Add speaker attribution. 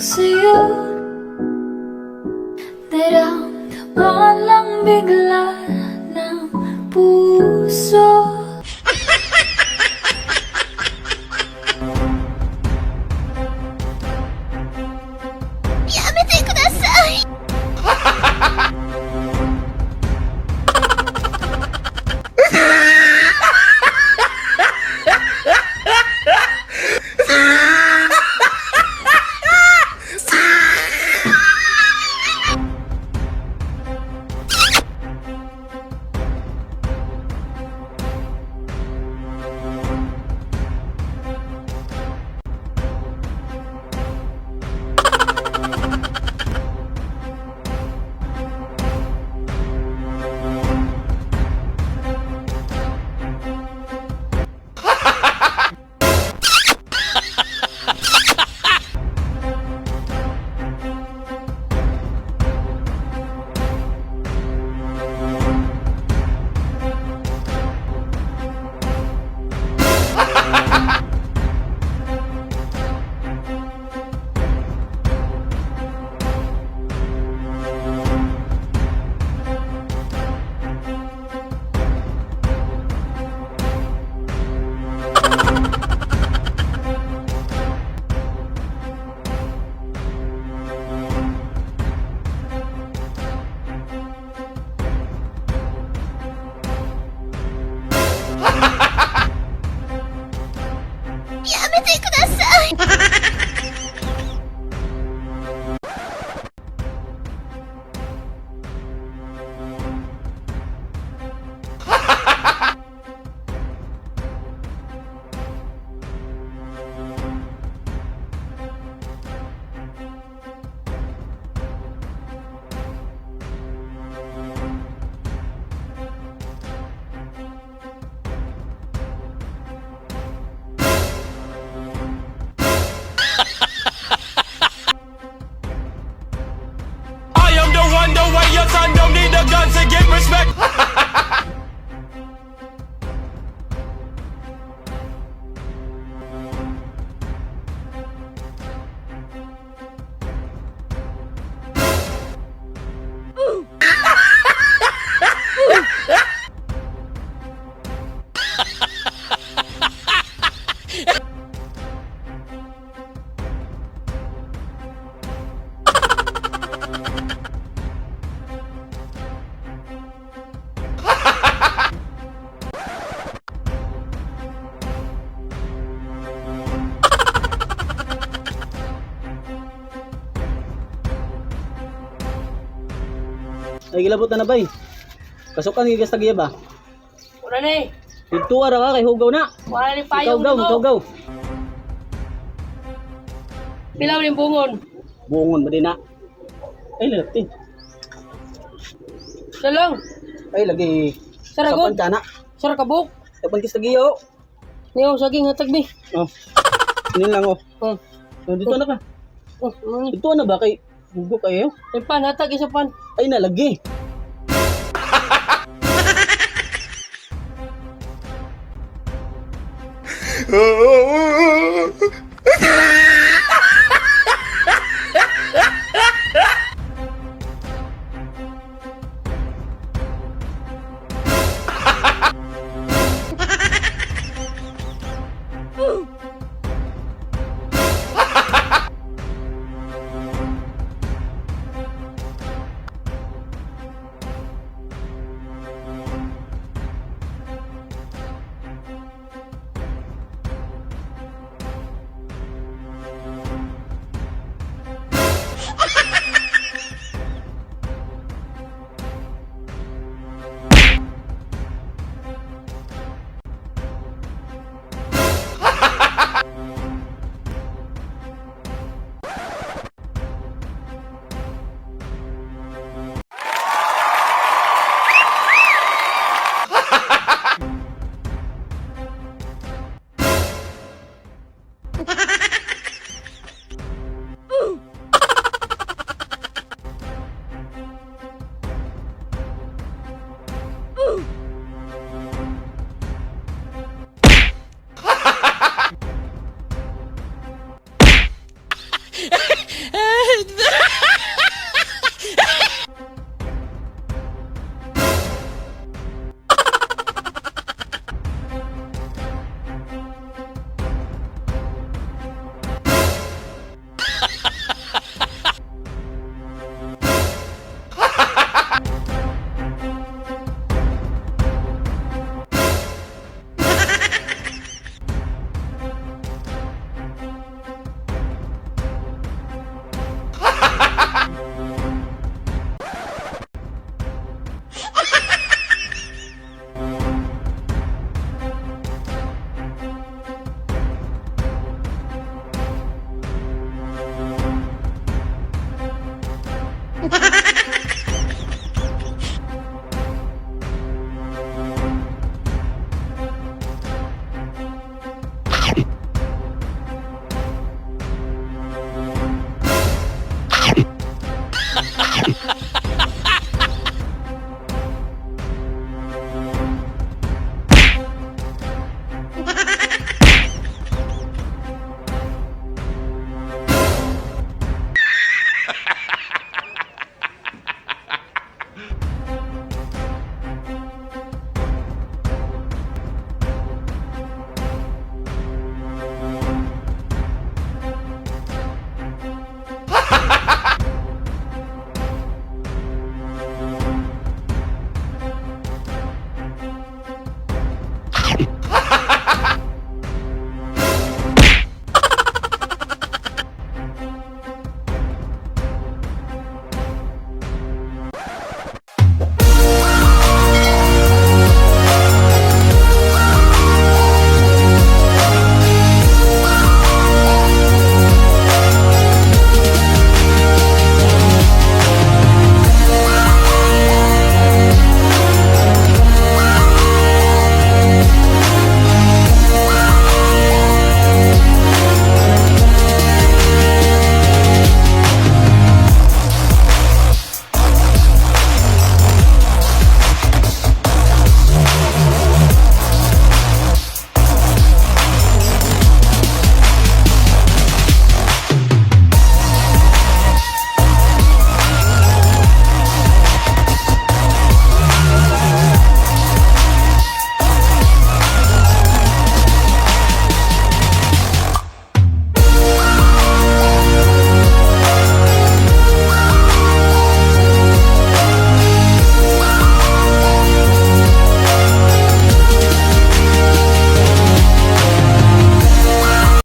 Speaker 1: sa'yo, naramdaman lang bigla ng puso. Yamete kudasai! Yamete kudasai!
Speaker 2: Wonder why your son don't need a gun to get respect.
Speaker 3: Ay gilabot na bay. Kasukan gigas tagiya ba?
Speaker 4: Wala na eh.
Speaker 3: Dito ara ka kay hugaw na.
Speaker 4: Wala ni
Speaker 3: Ikaw
Speaker 4: payong
Speaker 3: gaw,
Speaker 4: nito.
Speaker 3: ikaw gaw.
Speaker 4: Pilaw ni bungon.
Speaker 3: Buongon ba din na? Ay lalati.
Speaker 4: Siya lang.
Speaker 3: Ay lagi.
Speaker 4: Saragon.
Speaker 3: Sapan kana.
Speaker 4: Sara kabuk.
Speaker 3: Sapan kis tagiya oh.
Speaker 4: Niyo saging hatag ni.
Speaker 3: Oh. Ini lang oh.
Speaker 4: Oh.
Speaker 3: Oh, dito na ka.
Speaker 4: Oh, ano ni?
Speaker 3: Dito na ba kay hugo kayo?
Speaker 4: Yung pan hatag isa pan.
Speaker 3: Ay nalagi.